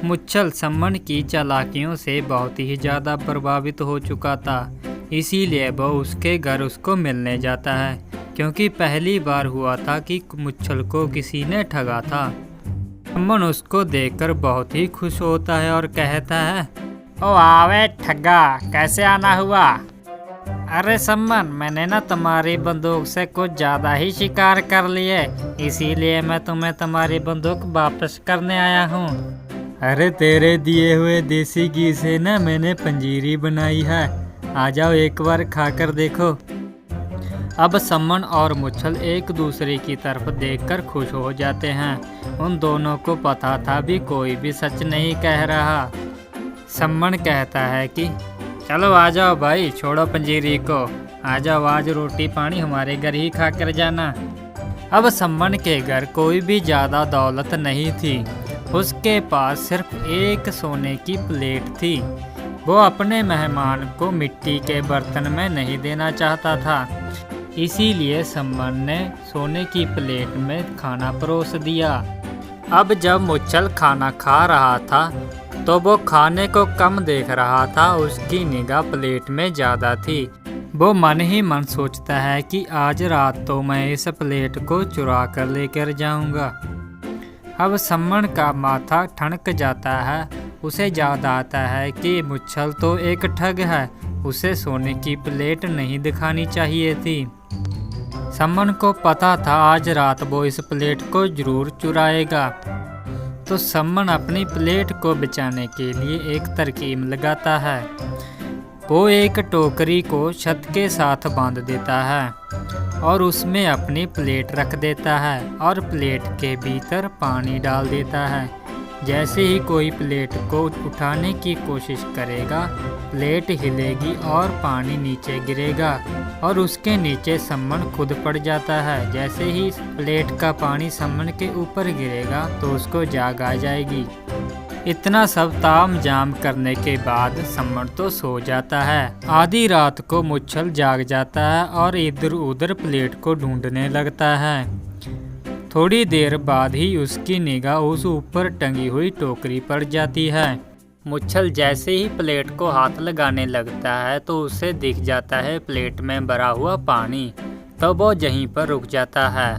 मुच्छल सम्मन की चालाकियों से बहुत ही ज़्यादा प्रभावित हो चुका था, इसीलिए वह उसके घर उसको मिलने जाता है, क्योंकि पहली बार हुआ था कि मुच्छल को किसी ने ठगा था। सम्मन उसको देखकर बहुत ही खुश होता है और कहता है, ओ आवे ठगा, कैसे आना हुआ? अरे सम्मन, मैंने ना तुम्हारी बंदूक से कुछ ज़्यादा ही शिकार कर लिए, इसीलिए मैं तुम्हें तुम्हारी बंदूक वापस करने आया हूँ। अरे तेरे दिए हुए देसी घी से ना मैंने पंजीरी बनाई है, आ जाओ एक बार खाकर देखो। अब सम्मन और मुच्छल एक दूसरे की तरफ देखकर खुश हो जाते हैं। उन दोनों को पता था भी कोई भी सच नहीं कह रहा। सम्मन कहता है कि चलो आ जाओ भाई, छोड़ो पंजीरी को, आ जाओ आज रोटी पानी हमारे घर ही खा कर जाना। अब सम्मन के घर कोई भी ज़्यादा दौलत नहीं थी, उसके पास सिर्फ एक सोने की प्लेट थी। वो अपने मेहमान को मिट्टी के बर्तन में नहीं देना चाहता था, इसीलिए सम्मन ने सोने की प्लेट में खाना परोस दिया। अब जब मुच्छल खाना खा रहा था तो वो खाने को कम देख रहा था, उसकी निगाह प्लेट में ज़्यादा थी। वो मन ही मन सोचता है कि आज रात तो मैं इस प्लेट को चुरा कर लेकर जाऊंगा। अब सम्मन का माथा ठनक जाता है, उसे याद आता है कि मुच्छल तो एक ठग है, उसे सोने की प्लेट नहीं दिखानी चाहिए थी। सम्मन को पता था आज रात वो इस प्लेट को जरूर चुराएगा, तो सम्मन अपनी प्लेट को बचाने के लिए एक तरकीब लगाता है। वो एक टोकरी को छत के साथ बांध देता है और उसमें अपनी प्लेट रख देता है और प्लेट के भीतर पानी डाल देता है। जैसे ही कोई प्लेट को उठाने की कोशिश करेगा, प्लेट हिलेगी और पानी नीचे गिरेगा और उसके नीचे सम्मन खुद पड़ जाता है। जैसे ही प्लेट का पानी सम्मन के ऊपर गिरेगा तो उसको जाग आ जाएगी। इतना सब ताम झाम करने के बाद सम्मन तो सो जाता है। आधी रात को मुच्छल जाग जाता है और इधर उधर प्लेट को ढूंढने लगता है। थोड़ी देर बाद ही उसकी निगाह उस ऊपर टंगी हुई टोकरी पर जाती है। मुच्छल जैसे ही प्लेट को हाथ लगाने लगता है तो उसे दिख जाता है प्लेट में भरा हुआ पानी, तो वो यहीं पर रुक जाता है।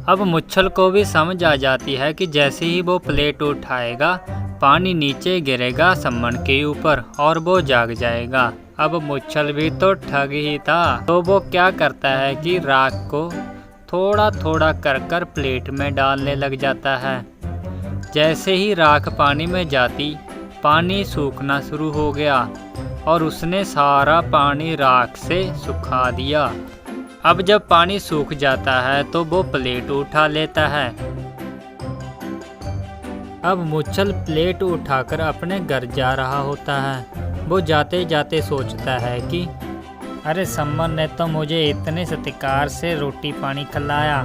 अब मुच्छल को भी समझ आ जाती है कि जैसे ही वो प्लेट उठाएगा, पानी नीचे गिरेगा सम्मन के ऊपर और वो जाग जाएगा। अब मुच्छल भी तो ठग ही था, तो वो क्या करता है कि राख को थोड़ा थोड़ा कर प्लेट में डालने लग जाता है। जैसे ही राख पानी में जाती, पानी सूखना शुरू हो गया और उसने सारा पानी राख से सुखा दिया। अब जब पानी सूख जाता है तो वो प्लेट उठा लेता है। अब मुच्छल प्लेट उठाकर अपने घर जा रहा होता है। वो जाते जाते सोचता है कि अरे सम्मन ने तो मुझे इतने सत्कार से रोटी पानी खिलाया,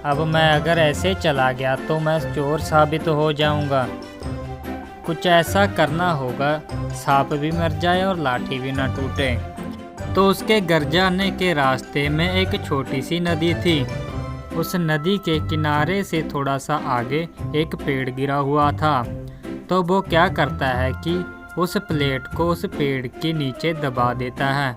अब मैं अगर ऐसे चला गया तो मैं चोर साबित हो जाऊंगा। कुछ ऐसा करना होगा, सांप भी मर जाए और लाठी भी ना टूटे। तो उसके घर जाने के रास्ते में एक छोटी सी नदी थी। उस नदी के किनारे से थोड़ा सा आगे एक पेड़ गिरा हुआ था। तो वो क्या करता है कि उस प्लेट को उस पेड़ के नीचे दबा देता है।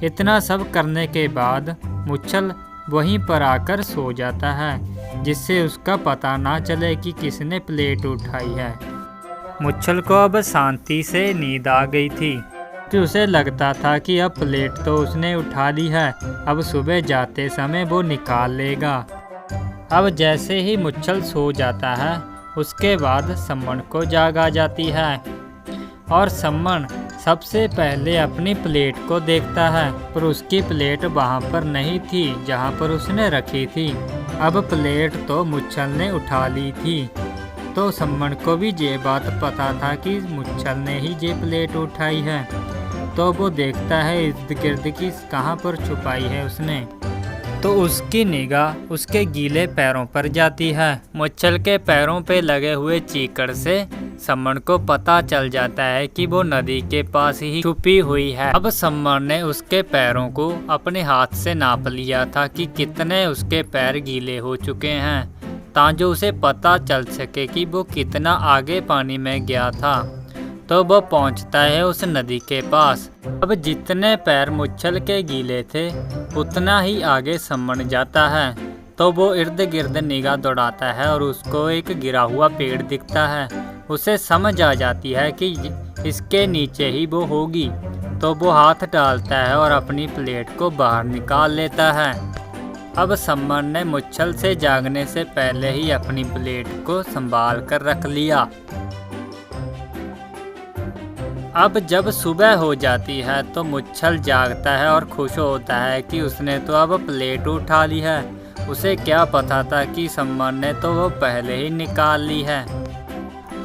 इतना सब करने के बाद मुच्छल वहीं पर आकर सो जाता है, जिससे उसका पता ना चले कि किसने प्लेट उठाई है। मुच्छल को अब शांति से नींद आ गई थी कि उसे लगता था कि अब प्लेट तो उसने उठा ली है, अब सुबह जाते समय वो निकाल लेगा। अब जैसे ही मुच्छल सो जाता है, उसके बाद सम्मन को जाग आ जाती है और सम्मन सबसे पहले अपनी प्लेट को देखता है, पर उसकी प्लेट वहाँ पर नहीं थी जहाँ पर उसने रखी थी। अब प्लेट तो मुच्छल ने उठा ली थी। तो सम्मन को भी ये बात पता था कि मुच्छल ने ही ये प्लेट उठाई है। तो वो देखता है इर्द गिर्द की कहाँ पर छुपाई है उसने। तो उसकी निगाह उसके गीले पैरों पर जाती है। मुच्छल के पैरों पे लगे हुए चीकड़ से सम्मन को पता चल जाता है कि वो नदी के पास ही छुपी हुई है। अब सम्मन ने उसके पैरों को अपने हाथ से नाप लिया था कि कितने उसके पैर गीले हो चुके हैं। ताकि उसे पता चल सके कि वो कितना आगे पानी में गया था। तो वो पहुंचता है उस नदी के पास। अब जितने पैर मुच्छल के गीले थे उतना ही आगे समण जाता है। तो वो इर्द गिर्द निगाह दौड़ाता है और उसको एक गिरा हुआ पेड़ दिखता है। उसे समझ आ जाती है कि इसके नीचे ही वो होगी। तो वो हाथ डालता है और अपनी प्लेट को बाहर निकाल लेता है। अब समण ने मुच्छल से जागने से पहले ही अपनी प्लेट को संभाल कर रख लिया। अब जब सुबह हो जाती है तो मुच्छल जागता है और खुश होता है कि उसने तो अब प्लेट उठा ली है। उसे क्या पता था कि समण ने तो वो पहले ही निकाल ली है।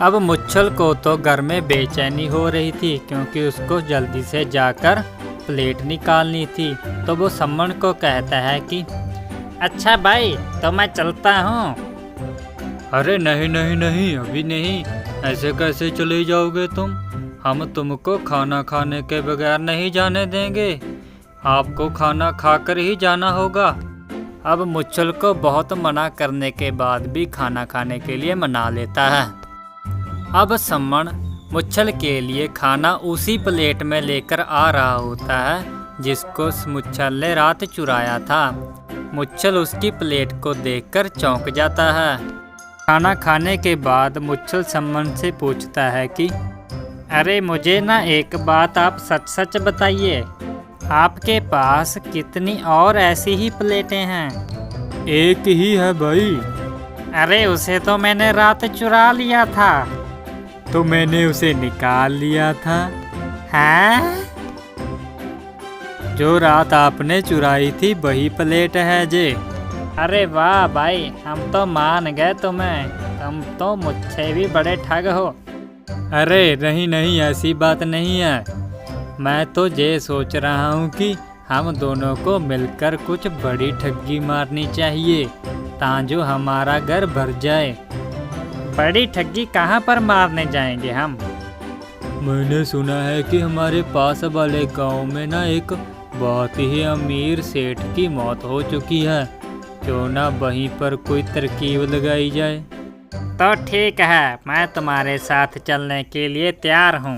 अब मुच्छल को तो घर में बेचैनी हो रही थी क्योंकि उसको जल्दी से जाकर प्लेट निकालनी थी। तो वो समण को कहता है कि अच्छा भाई, तो मैं चलता हूँ। अरे नहीं नहीं नहीं, अभी नहीं, ऐसे कैसे चले जाओगे तुम? हम तुमको खाना खाने के बगैर नहीं जाने देंगे। आपको खाना खाकर ही जाना होगा। अब मुच्छल को बहुत मना करने के बाद भी खाना खाने के लिए मना लेता है। अब समण मुच्छल के लिए खाना उसी प्लेट में लेकर आ रहा होता है जिसको मुच्छल ने रात चुराया था। मुच्छल उसकी प्लेट को देखकर चौंक जाता है। खाना खाने के बाद मुच्छल समण से पूछता है कि अरे मुझे ना एक बात आप सच सच बताइए, आपके पास कितनी और ऐसी ही प्लेटें हैं? एक ही है भाई। अरे उसे तो मैंने रात चुरा लिया था। तो मैंने उसे निकाल लिया था। हैं? जो रात आपने चुराई थी वही प्लेट है जे। अरे वाह भाई, हम तो मान गए तुम्हें। तुम तो मुझसे भी बड़े ठग हो। अरे नहीं नहीं, ऐसी बात नहीं है। मैं तो ये सोच रहा हूँ कि हम दोनों को मिलकर कुछ बड़ी ठगी मारनी चाहिए ताकि हमारा घर भर जाए। बड़ी ठगी कहाँ पर मारने जाएंगे हम? मैंने सुना है कि हमारे पास वाले गांव में ना एक बहुत ही अमीर सेठ की मौत हो चुकी है। क्यों ना वहीं पर कोई तरकीब लगाई जाए। तो ठीक है, मैं तुम्हारे साथ चलने के लिए तैयार हूँ।